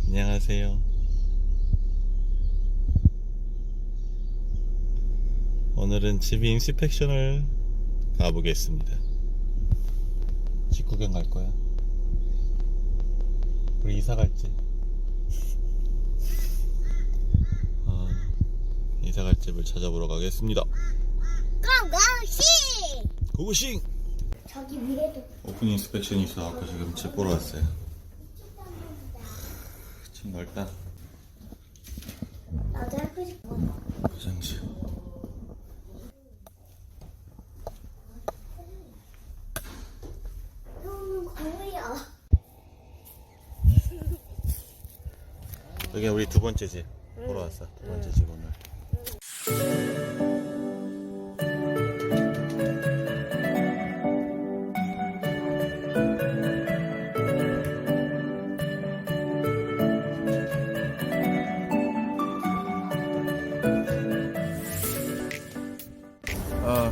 안녕하세요. 오늘은 집 인스펙션을 가보겠습니다. 집 구경 갈 거야. 우리 이사 갈지. 이사 갈 집을 찾아보러 가겠습니다. 고고씨! 고고싱! 저기 위에도 오픈 인스펙션이 있어서 지금 집 보러 왔어요. 집 넓다. 나도 하고 싶어. 화장실. 거울이야. 여기 우리 두 번째 집 보러 왔어. 두 번째 집 오늘. 아,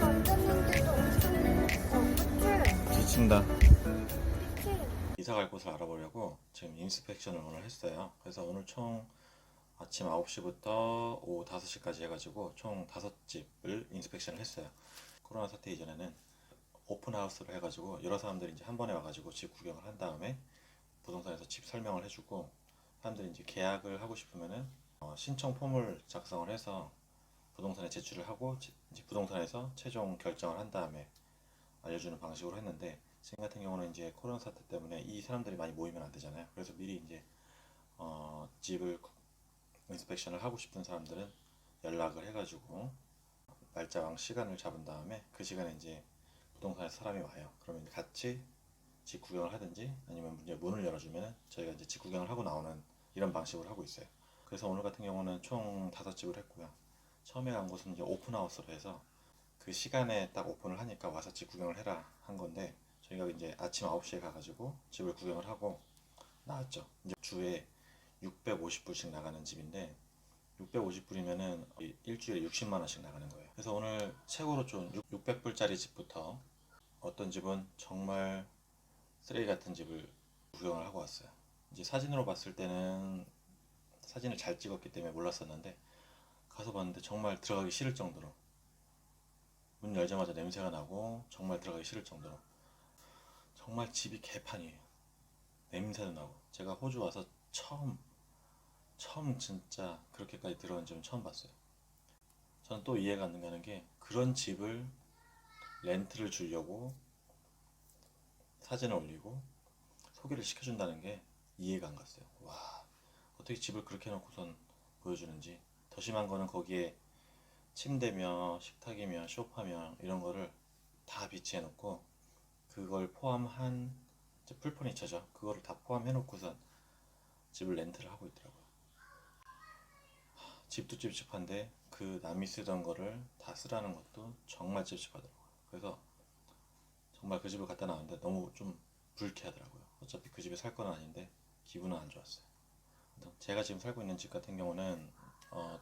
앉았는데도 엄청 지친다. 이사 갈 곳을 알아보려고 지금 인스펙션을 오늘 했어요. 그래서 오늘 총 아침 9시부터 오후 5시까지 해가지고 총 5집을 인스펙션을 했어요. 코로나 사태 이전에는 오픈하우스를 해가지고 여러 사람들이 이제 한 번에 와가지고 집 구경을 한 다음에 부동산에서 집 설명을 해주고, 사람들이 이제 계약을 하고 싶으면은 신청 폼을 작성을 해서 부동산에 제출을 하고 이제 부동산에서 최종 결정을 한 다음에 알려주는 방식으로 했는데, 지금 같은 경우는 이제 코로나 사태 때문에 이 사람들이 많이 모이면 안 되잖아요. 그래서 미리 이제 집을 인스펙션을 하고 싶은 사람들은 연락을 해가지고 날짜랑 시간을 잡은 다음에 그 시간에 이제 부동산에 사람이 와요. 그러면 이제 같이 집 구경을 하든지 아니면 이제 문을 열어주면 저희가 이제 집 구경을 하고 나오는 이런 방식으로 하고 있어요. 그래서 오늘 같은 경우는 총 5집을 했고요. 처음에 간 곳은 이제 오픈하우스로 해서 그 시간에 딱 오픈을 하니까 와서 집 구경을 해라 한 건데, 저희가 이제 아침 9시에 가가지고 집을 구경을 하고 나왔죠. 이제 주에 650불씩 나가는 집인데, 650불이면은 일주일에 60만 원씩 나가는 거예요. 그래서 오늘 최고로 좀 600불짜리 집부터 어떤 집은 정말 쓰레기 같은 집을 구경을 하고 왔어요. 이제 사진으로 봤을 때는 사진을 잘 찍었기 때문에 몰랐었는데, 가서 봤는데 정말 들어가기 싫을 정도로, 문 열자마자 냄새가 나고 정말 들어가기 싫을 정도로 정말 집이 개판이에요. 냄새도 나고. 제가 호주 와서 처음 진짜 그렇게까지 들어간 집은 처음 봤어요. 저는 또 이해가 안 가는 게, 그런 집을 렌트를 주려고 사진을 올리고 소개를 시켜준다는 게 이해가 안 갔어요. 와, 어떻게 집을 그렇게 해놓고선 보여주는지. 더 심한 거는 거기에 침대며 식탁이며 소파며 이런 거를 다 비치해놓고, 그걸 포함한 이제 풀포니처죠. 그거를 다 포함해놓고선 집을 렌트를 하고 있더라고요. 집도 찝찝한데 그 남이 쓰던 거를 다 쓰라는 것도 정말 찝찝하더라고요. 그래서 정말 그 집을 갔다 나왔는데 너무 좀 불쾌하더라고요. 어차피 그 집에 살 건 아닌데 기분은 안 좋았어요. 제가 지금 살고 있는 집 같은 경우는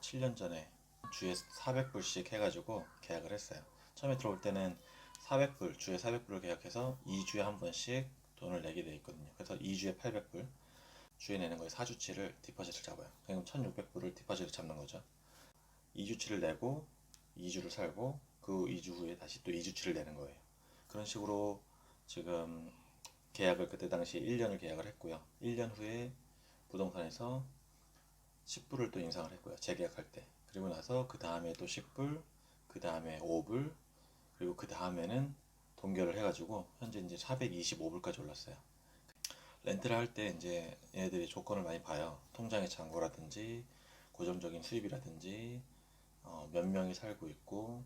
7년 전에 주에 400불씩 해가지고 계약을 했어요. 처음에 들어올 때는 400불, 주에 400불을 계약해서 2주에 한 번씩 돈을 내게 돼 있거든요. 그래서 2주에 800불, 주에 내는 거에 4주치를 디퍼짓을 잡아요. 그럼 1600불을 디퍼짓을 잡는 거죠. 2주치를 내고 2주를 살고 그 2주 후에 다시 또 2주치를 내는 거예요. 그런 식으로 지금 계약을, 그때 당시 1년을 계약을 했고요. 1년 후에 부동산에서 10불을 또 인상을 했고요. 재계약할 때. 그리고 나서 그 다음에 또 10불, 그 다음에 5불, 그리고 그 다음에는 동결을 해가지고 현재 이제 425불까지 올랐어요. 렌트를 할 때 이제 얘네들이 조건을 많이 봐요. 통장의 잔고라든지 고정적인 수입이라든지 몇 명이 살고 있고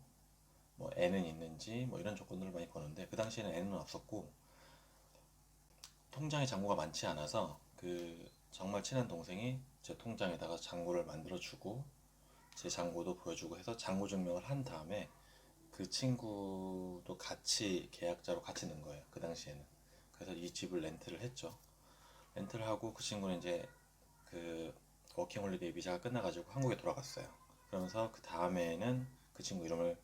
뭐 애는 있는지 뭐 이런 조건들을 많이 보는데, 그 당시에는 애는 없었고 통장에 잔고가 많지 않아서 그 정말 친한 동생이 제 통장에다가 잔고를 만들어 주고 제 잔고도 보여주고 해서 잔고 증명을 한 다음에 그 친구도 같이 계약자로 같이 넣은 거예요. 그 당시에는. 그래서 이 집을 렌트를 했죠. 렌트를 하고 그 친구는 이제 그 워킹홀리데이 비자가 끝나가지고 한국에 돌아갔어요. 그러면서 그 다음에는 그 친구 이름을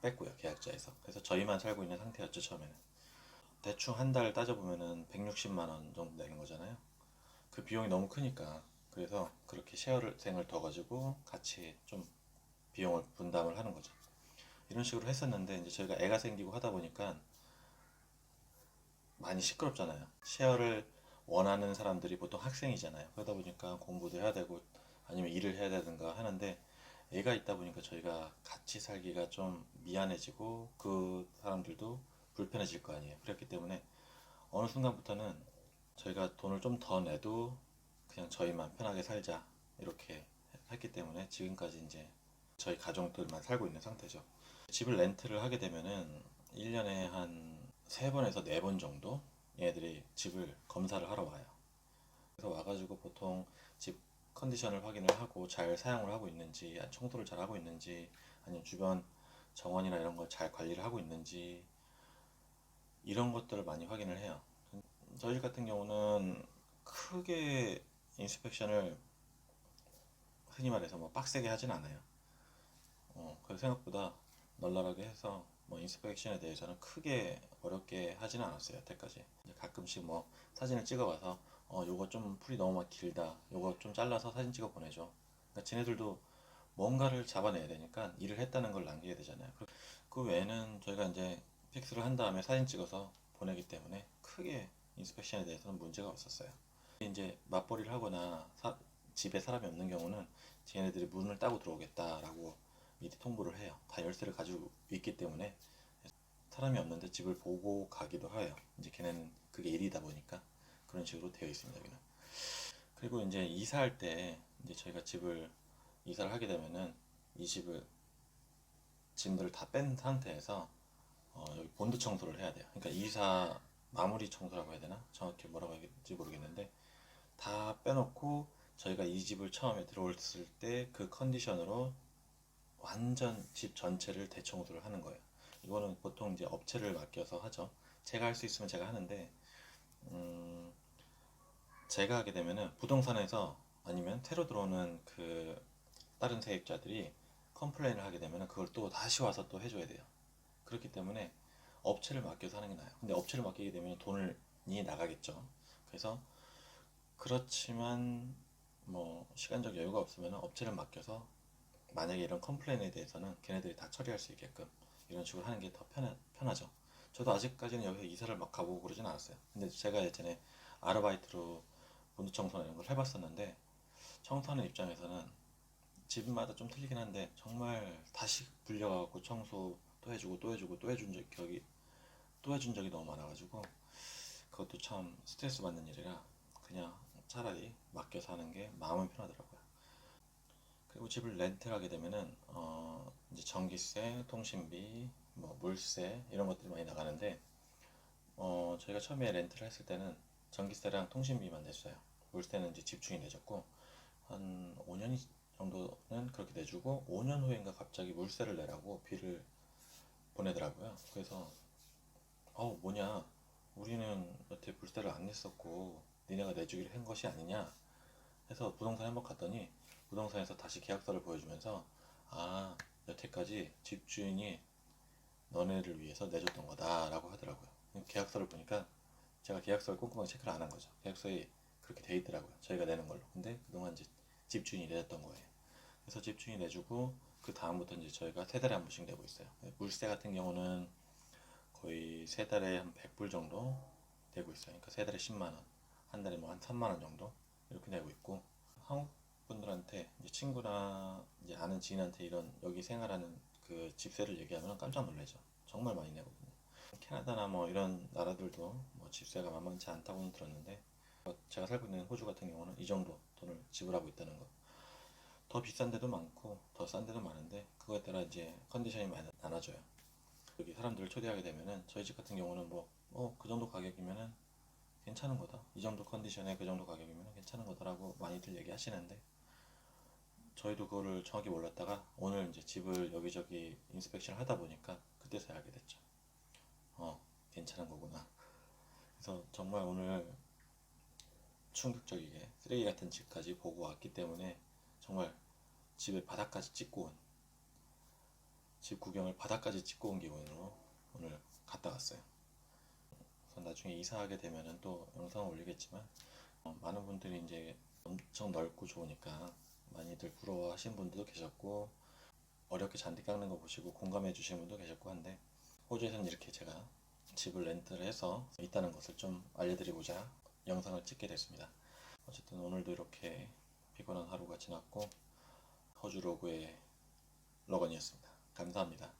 뺐고요, 계약자에서. 그래서 저희만 살고 있는 상태였죠, 처음에는. 대충 한 달 따져보면은 160만 원 정도 내는 거잖아요. 그 비용이 너무 크니까. 그래서 그렇게 쉐어생을 둬가지고 같이 좀 비용을 분담을 하는 거죠. 이런 식으로 했었는데 이제 저희가 애가 생기고 하다 보니까 많이 시끄럽잖아요. 쉐어를 원하는 사람들이 보통 학생이잖아요. 그러다 보니까 공부도 해야 되고 아니면 일을 해야 되든가 하는데 애가 있다 보니까 저희가 같이 살기가 좀 미안해지고 그 사람들도 불편해질 거 아니에요. 그렇기 때문에 어느 순간부터는 저희가 돈을 좀 더 내도 그냥 저희만 편하게 살자 이렇게 했기 때문에 지금까지 이제 저희 가족들만 살고 있는 상태죠. 집을 렌트를 하게 되면은 1년에 한 3번에서 4번 정도 얘네들이 집을 검사를 하러 와요. 그래서 와가지고 보통 집 컨디션을 확인을 하고 잘 사용을 하고 있는지, 청소를 잘 하고 있는지, 아니면 주변 정원이나 이런 걸 잘 관리를 하고 있는지, 이런 것들을 많이 확인을 해요. 저희 집 같은 경우는 크게 인스펙션을 흔히 말해서 뭐 빡세게 하진 않아요. 그래서 생각보다 널널하게 해서 뭐 인스펙션에 대해서는 크게 어렵게 하지는 않았어요. 여태까지. 가끔씩 뭐 사진을 찍어와서 요거 좀 풀이 너무 막 길다. 요거 좀 잘라서 사진 찍어 보내줘. 그러니까 지네들도 뭔가를 잡아내야 되니까 일을 했다는 걸 남기게 되잖아요. 그 외에는 저희가 이제 픽스를 한 다음에 사진 찍어서 보내기 때문에 크게 인스펙션에 대해서는 문제가 없었어요. 이제 맞벌이를 하거나 집에 사람이 없는 경우는 쟤네들이 문을 따고 들어오겠다라고 미리 통보를 해요. 다 열쇠를 가지고 있기 때문에 사람이 없는데 집을 보고 가기도 해요. 이제 걔네는 그게 일이다 보니까 그런 식으로 되어 있습니다. 여기는. 그리고 이제 이사할 때 이제 저희가 집을 이사를 하게 되면은 이 집을 짐들을 다 뺀 상태에서 여기 본드 청소를 해야 돼요. 그러니까 이사 마무리 청소라고 해야 되나? 정확히 뭐라고 해야 될지 모르겠는데 다 빼놓고 저희가 이 집을 처음에 들어왔을 때 그 컨디션으로 완전 집 전체를 대청소를 하는 거예요. 이거는 보통 이제 업체를 맡겨서 하죠. 제가 할 수 있으면 제가 하는데 제가 하게 되면은 부동산에서 아니면 새로 들어오는 그 다른 세입자들이 컴플레인을 하게 되면은 그걸 또 다시 와서 또 해줘야 돼요. 그렇기 때문에 업체를 맡겨서 하는 게 나아요. 근데 업체를 맡기게 되면 돈이 나가겠죠. 그래서 그렇지만 뭐 시간적 여유가 없으면 업체를 맡겨서 만약에 이런 컴플레인에 대해서는 걔네들이 다 처리할 수 있게끔 이런 식으로 하는 게 더 편하죠. 저도 아직까지는 여기서 이사를 막 가보고 그러진 않았어요. 근데 제가 예전에 아르바이트로 본드 청소나 이런 걸 해봤었는데 청소하는 입장에서는 집마다 좀 틀리긴 한데 정말 다시 불려가고 청소 또 해주고 또 해주고 또 해준 적이 너무 많아가지고 그것도 참 스트레스 받는 일이라 그냥 차라리 맡겨서 하는 게 마음은 편하더라고요. 그리고 집을 렌트하게 되면은 이제 전기세, 통신비, 뭐 물세 이런 것들이 많이 나가는데 저희가 처음에 렌트를 했을 때는 전기세랑 통신비만 냈어요. 물세는 이제 집주인이 내줬고 한 5년 정도는 그렇게 내주고 5년 후인가 갑자기 물세를 내라고 비를 보내더라고요. 그래서 뭐냐 우리는 여태 물세를 안 냈었고 니네가 내주기로 한 것이 아니냐 해서 부동산에 한번 갔더니 부동산에서 다시 계약서를 보여주면서 아 여태까지 집주인이 너네를 위해서 내줬던 거다라고 하더라고요. 계약서를 보니까 제가 계약서를 꼼꼼하게 체크를 안 한 거죠. 계약서에 그렇게 돼 있더라고요. 저희가 내는 걸로. 근데 그동안 이제 집주인이 내줬던 거예요. 그래서 집주인이 내주고 그 다음부터 이제 저희가 3달에 한 번씩 내고 있어요. 물세 같은 경우는 거의 3달에 한 100불 정도 내고 있어요. 그러니까 3달에 10만 원, 한 달에 뭐 한 3만 원 정도 이렇게 내고 있고 한국 분들한테 이제 친구나 이제 아는 지인한테 이런 여기 생활하는 그 집세를 얘기하면 깜짝 놀라죠. 정말 많이 내거든요. 캐나다나 뭐 이런 나라들도 뭐 집세가 만만치 않다고는 들었는데 제가 살고 있는 호주 같은 경우는 이 정도 돈을 지불하고 있다는 거. 더 비싼 데도 많고 더 싼 데도 많은데 그거에 따라 이제 컨디션이 많이 나눠져요. 여기 사람들을 초대하게 되면은 저희 집 같은 경우는 그 정도 가격이면은 괜찮은 거다. 이 정도 컨디션에 그 정도 가격이면 괜찮은 거다라고 많이들 얘기하시는데 저희도 그거를 정확히 몰랐다가 오늘 이제 집을 여기저기 인스펙션 하다 보니까 그때서야 알게 됐죠. 괜찮은 거구나. 그래서 정말 오늘 충격적이게 쓰레기 같은 집까지 보고 왔기 때문에 정말 집의 바닥까지 찍고 온 집 구경을 바닥까지 찍고 온 기분으로 오늘 갔다 왔어요. 그래서 나중에 이사하게 되면은 또 영상을 올리겠지만 많은 분들이 이제 엄청 넓고 좋으니까 많이들 부러워하시는 분들도 계셨고, 어렵게 잔디 깎는 거 보시고 공감해 주시는 분도 계셨고 한데, 호주에서는 이렇게 제가 집을 렌트를 해서 있다는 것을 좀 알려드리고자 영상을 찍게 됐습니다. 어쨌든 오늘도 이렇게 피곤한 하루가 지났고, 호주 로그의 러건이었습니다. 감사합니다.